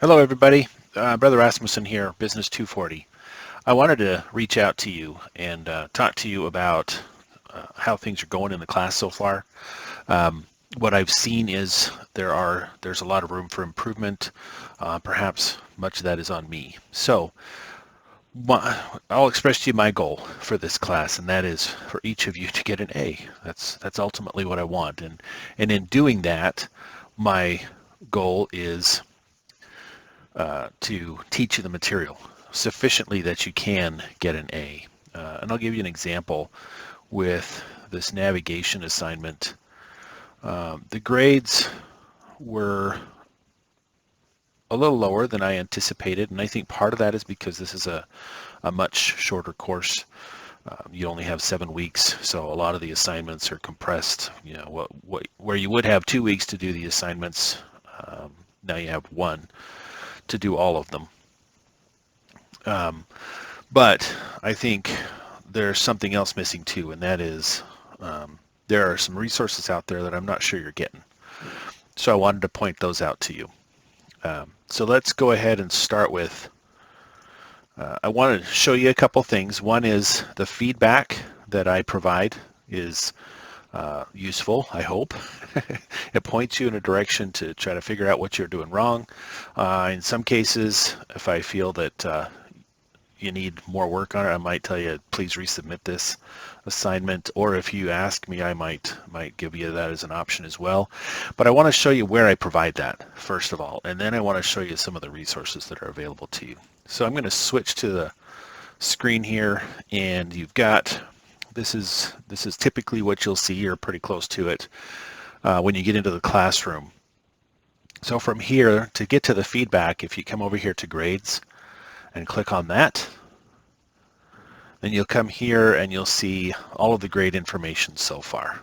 Hello, everybody. Brother Rasmussen here, Business 240. I wanted to reach out to you and talk to you about how things are going in the class so far. What I've seen is there's a lot of room for improvement. Perhaps much of that is on me. So I'll express to you my goal for this class, and that is for each of you to get an A. That's ultimately what I want, and in doing that, my goal is to teach you the material sufficiently that you can get an A. And I'll give you an example with this navigation assignment. The grades were a little lower than I anticipated, and I think part of that is because this is a much shorter course. You only have 7 weeks, so a lot of the assignments are compressed. You know, where you would have 2 weeks to do the assignments, now you have 1 to do all of them. But I think there's something else missing too, and that is there are some resources out there that I'm not sure you're getting. So I wanted to point those out to you. So let's go ahead and start with, I want to show you a couple things. One is the feedback that I provide is useful, I hope. It points you in a direction to try to figure out what you're doing wrong. In some cases, if I feel that you need more work on it, I might tell you, please resubmit this assignment, or if you ask me, I might give you that as an option as well. But I want to show you where I provide that, first of all, and then I want to show you some of the resources that are available to you. So I'm going to switch to the screen here, and you've got, this is typically what you'll see, or pretty close to it, when you get into the classroom. So from here, to get to the feedback, if you come over here to grades, and click on that. Then you'll come here and you'll see all of the grade information so far.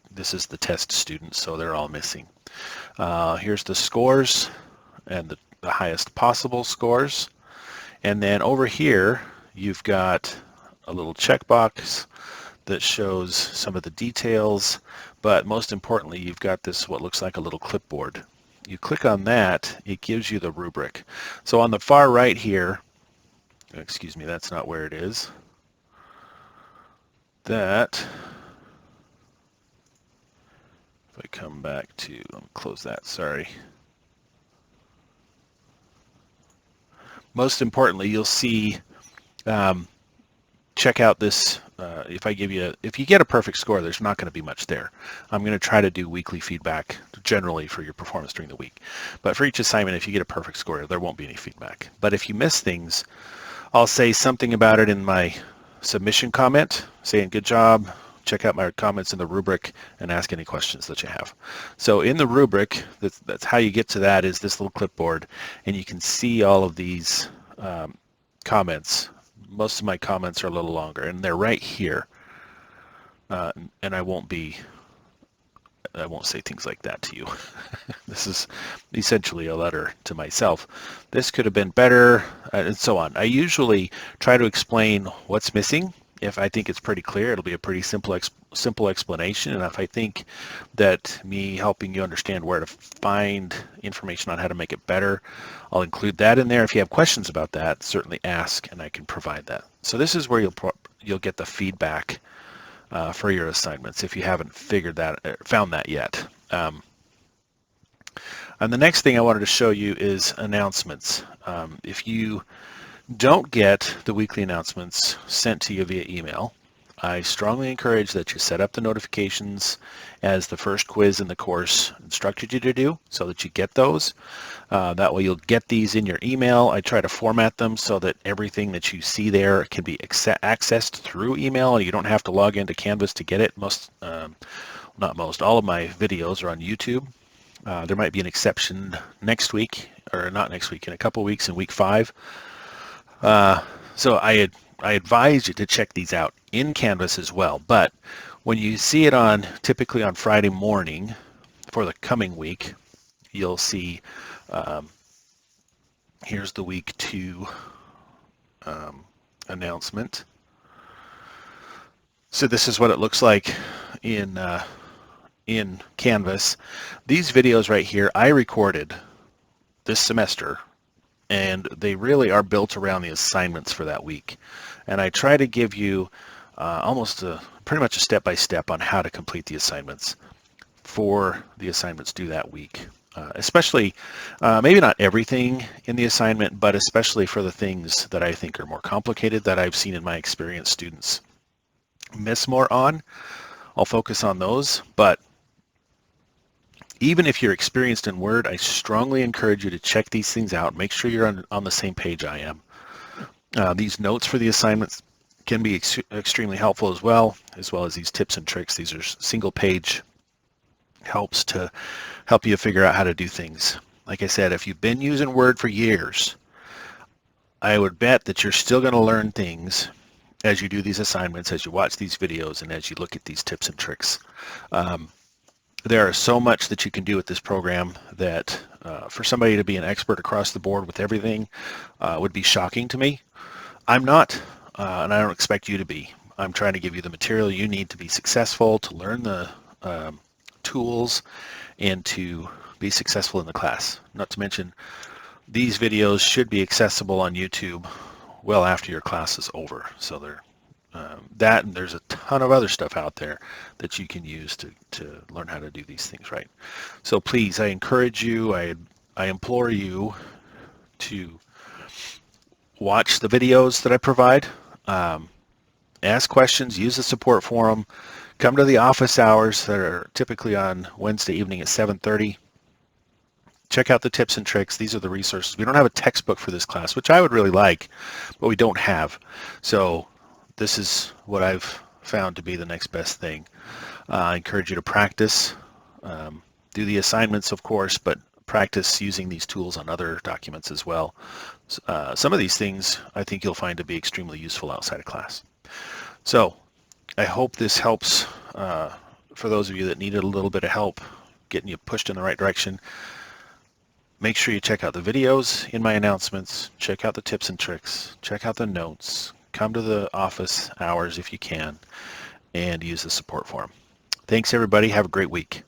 This is the test students, so they're all missing. Here's the scores and the highest possible scores. And then over here, you've got a little checkbox that shows some of the details, but most importantly, you've got this, what looks like a little clipboard. You click on that, it gives you the rubric. So on the far right here, excuse me, that's not where it is. That, if I come back to, let me close that, sorry. Most importantly, you'll see, check out this, if you get a perfect score, there's not going to be much there. I'm going to try to do weekly feedback generally for your performance during the week. But for each assignment, if you get a perfect score, there won't be any feedback. But if you miss things, I'll say something about it in my submission comment, saying good job, check out my comments in the rubric, and ask any questions that you have. So in the rubric, that's how you get to that, is this little clipboard, and you can see all of these comments. Most of my comments are a little longer, and they're right here. And I won't say things like that to you. This is essentially a letter to myself. This could have been better, and so on. I usually try to explain what's missing. If I think it's pretty clear, it'll be a pretty simple explanation. And if I think that me helping you understand where to find information on how to make it better, I'll include that in there. If you have questions about that, certainly ask, and I can provide that. So this is where you'll get the feedback for your assignments if you haven't found that yet. And the next thing I wanted to show you is announcements. If you don't get the weekly announcements sent to you via email, I strongly encourage that you set up the notifications as the first quiz in the course instructed you to do, so that you get those. That way you'll get these in your email. I try to format them so that everything that you see there can be accessed through email, and you don't have to log into Canvas to get it. All of my videos are on YouTube. There might be an exception next week, or not next week, in a couple weeks in week 5. So I advise you to check these out in Canvas as well. But when you see it typically on Friday morning for the coming week, you'll see, here's the week 2 announcement. So this is what it looks like in Canvas. These videos right here, I recorded this semester and they really are built around the assignments for that week. And I try to give you pretty much a step-by-step on how to complete the assignments for the assignments due that week. Especially, maybe not everything in the assignment, but especially for the things that I think are more complicated that I've seen in my experience students miss more on. I'll focus on those, but even if you're experienced in Word, I strongly encourage you to check these things out. Make sure you're on the same page I am. These notes for the assignments can be extremely helpful as well as these tips and tricks. These are single page helps to help you figure out how to do things. Like I said, if you've been using Word for years, I would bet that you're still going to learn things as you do these assignments, as you watch these videos, and as you look at these tips and tricks. There is so much that you can do with this program that for somebody to be an expert across the board with everything would be shocking to me. I'm not, and I don't expect you to be. I'm trying to give you the material you need to be successful, to learn the tools, and to be successful in the class. Not to mention, these videos should be accessible on YouTube well after your class is over. So that, and there's a ton of other stuff out there that you can use to learn how to do these things right. So please, I encourage you, I implore you to watch the videos that I provide, ask questions, use the support forum, come to the office hours that are typically on Wednesday evening at 7:30. Check out the tips and tricks. These are the resources. We don't have a textbook for this class, which I would really like, but we don't have. So this is what I've found to be the next best thing. I encourage you to practice, do the assignments, of course, but practice using these tools on other documents as well. Some of these things I think you'll find to be extremely useful outside of class. So I hope this helps for those of you that needed a little bit of help getting you pushed in the right direction. Make sure you check out the videos in my announcements, check out the tips and tricks, check out the notes, come to the office hours if you can, and use the support forum. Thanks everybody. Have a great week.